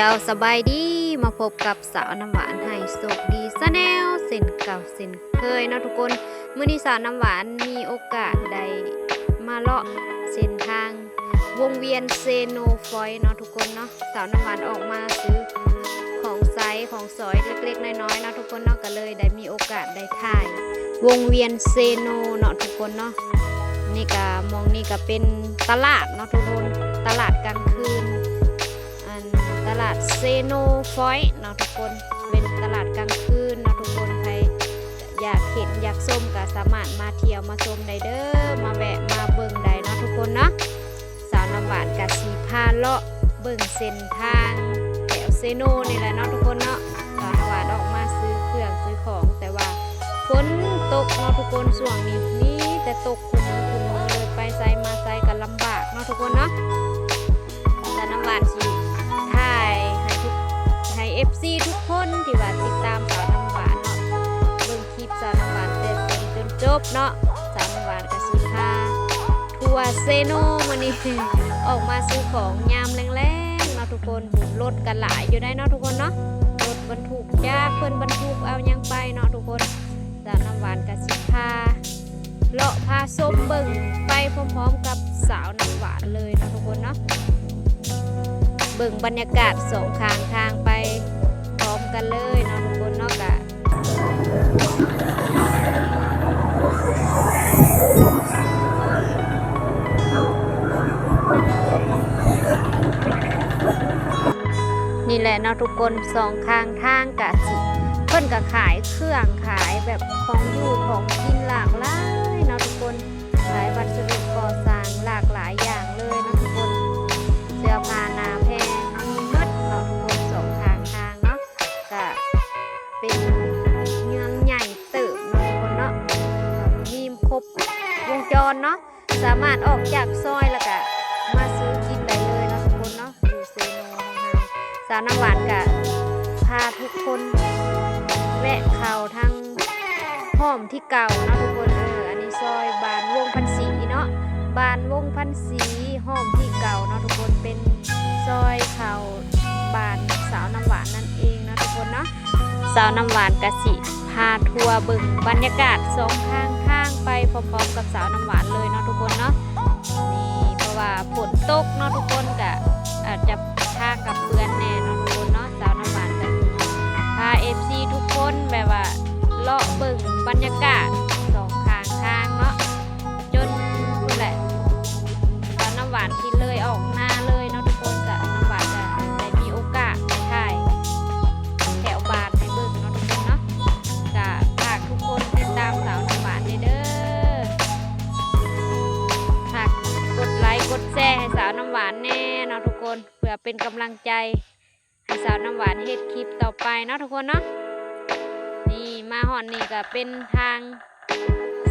จ้าสบายดีมาพบกับสาวน้ำหวานให้โชคดีซะแนวเส้นเก่าเส้นเคยเนาะทุกคนมื้อนี้สาวน้ำหวานมีโอกาสได้มาเลาะเส้นทางวงเวียนเซโนฟอยเนาะทุกคนเนาะสาวน้ำหวานออกมาซื้อของไซส์ของซอยเล็กๆน้อยๆเนาะทุกคนเนาะก็เลยได้มีโอกาสได้ถ่ายวงเวียนเซโนเนาะทุกคนเนาะนี่ก็มองนี่ก็เป็นตลาดเนาะทุกคนตลาดกลางคืนตลาดเซโนฟอยเนาะทุกคนเป็นตลาดกลางคืนเนาะทุกคนใครอยากเห็นอยากชมก็สามารถมาเที่ยวมาชมได้เด้อมาแวะมาเบิ่งได้เนาะทุกคนเนาะสาวน้ำหวานกะสีพาเลาะเบิ่งเส้นทางแถวเซโนนี่แหละเนาะทุกคนเนาะสาวน้ำหวานออกมาซื้อเครื่องซื้อของแต่ว่าฝนตกเนาะทุกคนช่วงนี้มีแต่ตกคุมเลยไปไซมาไซกันลำบากเนาะทุกคนเนาะสาวน้ำหวานสิให้ FC ทุกคนที่ว่าติดตามสาวน้ำหวานเนาะเบิ่งคลิปสาวน้ำหวานแต่ต้นจนจบเนาะสาวน้ำหวานก็สิพาทัวร์เซโนมื้อนี้ ออกมาซื้อของยามแรงๆเนาะทุกคนรถกันหลายอยู่ได้เนาะทุกคนเนาะรถบรรทุกยากเพิ่นบรรทุกเอายังไปเนาะทุกคนสาวน้ำหวานก็สิพาเลาะพาชมเบิ่งไปพร้อมๆกับสาวน้ำหวานเลยเนาะทุกคนเนาะเบิ่งบรรยากาศสองข้างทางไปพร้อมกันเลยเนาะทุกคนเนาะกะนี่แหละเนาะทุกคนสองข้างทางกะสิเพิ่นก็ขายเครื่องขายแบบของอยู่ของกินหลากหลายเนาะทุกคนขายวัสดุก่อสร้างหลากหลายอย่างเลยเนาะทุกคนเสื้อผ้าหนาแพงมีหมดเนาะทุกคนสองข้างทางเนาะก็เป็นเมืองใหญ่เติบเนาะทุกคนเนาะมีครบวงจรเนาะสามารถออกจากซอยแล้วก็มาซื้อกินได้เลยเนาะทุกคนเนาะอยู่เซโนของเราสาวน้ำหวานก็พาทุกคนแวะเข้าทางห้อมที่เก่าเนาะทุกคนอันนี้ซอยบานวงพันศรีเนาะบานวงพันศรีห้อมที่เก่าเนาะทุกคนเป็นซอยเขาบานสาวน้ำหวานนั่นเองเนาะทุกคนเนาะสาวน้ำหวานกะสิพาทัวร์เบิ่งบรรยากาศสองข้างทางไปพร้อมๆกับสาวน้ำหวานเลยเนาะทุกคนเนาะนี่เพราะว่าฝนตกเนาะทุกคนกะอาจจะทางกับเพื่อนแน่เนาะทุกคนเนาะสาวน้ำหวานกะพา FC ทุกคนแบบว่าเลาะเบิ่งบรรยากาศสองข้างทางเนาะจนนู่นแหละสาวน้ำหวานที่เลยออกหน้าเลยเนาะทุกคนกะน้ำหวานจะได้มีโอกาสไปถ่ายแถวบ้านให้เบิ่งเนาะทุกคนเนาะกะฝากทุกคนติดตามสาวน้ำหวานเด้อฝากกดไลค์กดแชร์ให้สาวน้ำหวานแน่เนาะทุกคนเพื่อเป็นกำลังใจให้สาวน้ำหวานเฮ็ดคลิปต่อไปเนาะทุกคนเนาะนี่มาหอนนี่ก็เป็นทาง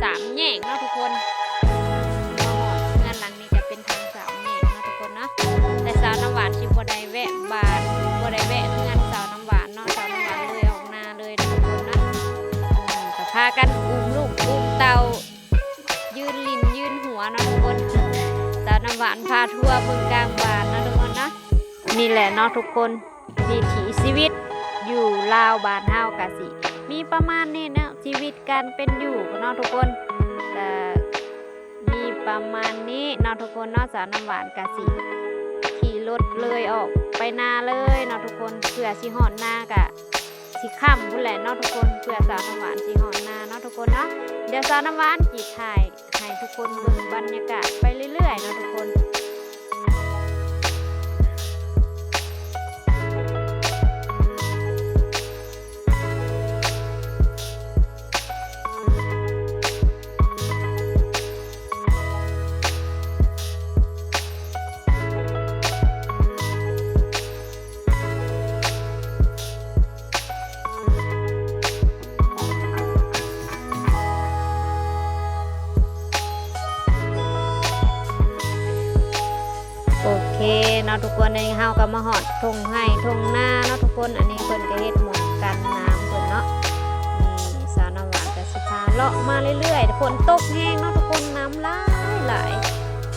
สามแยกเนาะทุกคนงานหลังนี้จะเป็นทางสามแยกเนาะทุกคนเนาะแต่สาวน้ำหวานชิบ่ได้แวะบ้านบ่ได้แวะงานสาวน้ำหวานเนาะสาวน้ำหวานเลยออกหน้าเลยนะทุกคนเนาะก็พากันอุ้มลูกอุ้มเต่ายืนลิ้นยืนหัวเนาะทุกคนสาวน้ำหวานพาทัวร์เบิ่งกลางบ้านเนาะทุกคนเนาะนี่แหละเนาะทุกคนวิถีชีวิตอยู่ลาวบ้านเฮากะสิมีประมาณนี้เนาะชีวิตการเป็นอยู่เนาะทุกคนมีประมาณนี้เนาะทุกคนเนาะสาวน้ำหวานกะสิขี่รถเลยออกไปนาเลยเนาะทุกคนเพื่อสิหอดนากะสิค่ำพุ่นแหละเนาะทุกคนเพื่อสาวน้ำหวานสิหอดนาเนาะทุกคนเนาะเดี๋ยวสาวน้ำหวานจีถ่ายให้ทุกคนเบิ่งบรรยากาศไปเรื่อยๆเนาะทุกคนโอเคเนาะทุกคนในเฮาก็มาหอดทงให้ทงหน้าเนาะทุกคนอันนี้เพิ่นก็เฮ็ดหมดกันน้ำเพิ่นเนาะนี่สาวน้ำหวานก็สิพาเลาะมาเรื่อยๆฝนตกแห้งเนาะทุกคนน้ำไหล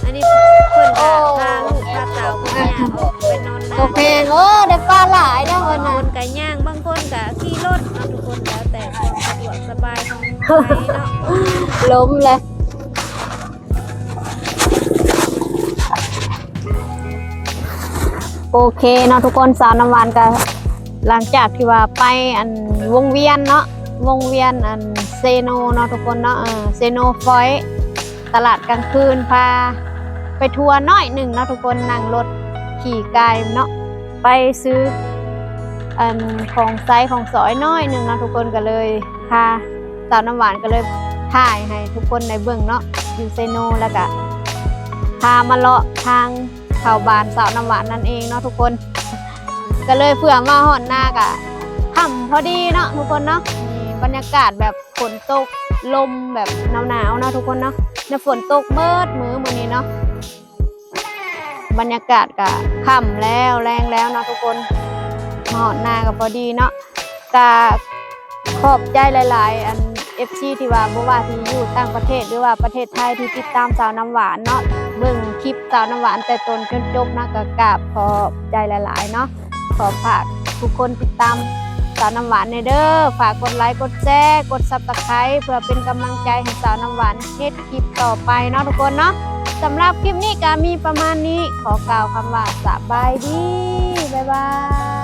อันนี้เพิ่นก็พาลูกพาเต่าพาย่างออกไปนอน โอเคได้ปลาหลายนะ บา เพิ่ ง น ค น่ะ นก็ย่างบางคนก็ขี่รถเนาะทุกคนแล้วแต่ความสะดวกสบายของใครเนาะ ล้มเลยโอเคเนาะทุกคนสาวน้ำหวานก็หลังจากที่ว่าไปอันวงเวียนเนาะวงเวียนอันเซโนเนาะทุกคนเนาะเซโนฟอยตลาดกลางคืนพาไปทัวร์น้อยหนึ่งเนาะทุกคนนั่งรถขี่ไกลเนาะไปซื้ออันของไซส์ของสอยน้อยหนึ่งเนาะทุกคนก็เลยพาสาวน้ำหวานก็เลยถ่ายให้ทุกคนในเบื้องเนาะอยู่เซโนแล้วก็พามาเลาะทางแถวบ้านสาวน้ำหวานนั่นเองเนาะทุกคนก็เลยเผื่อมาหอนหน้ากะค่ำพอดีเนาะทุกคนเนาะนี่บรรยากาศแบบฝนตกลมแบบหนาวๆเนาะทุกคนเนาะในฝนตกเบิดมื้อนี้เนาะบรรยากาศกะค่ำแล้วแรงแล้วเนาะทุกคนมาหอนหน้าก็พอดีเนาะกะขอบใจหลายๆอัน FC ที่ว่าบ่ว่าที่อยู่ต่างประเทศหรือว่าประเทศไทยที่ติดตามสาวน้ำหวานเนาะเบิ่งคลิปสาวน้ำหวานแต่ต้นจนจบนะก็กราบขอบใจหลายๆเนาะขอฝากทุกคนติดตามสาวน้ำหวานในเด้อฝากกดไลค์กดแชร์กด Subscribe เพื่อเป็นกำลังใจให้สาวน้ำหวานเฮ็ดคลิปต่อไปเนาะทุกคนเนาะสำหรับคลิปนี้ก็มีประมาณนี้ขอกล่าวคำว่าสบายดีบ๊ายบาย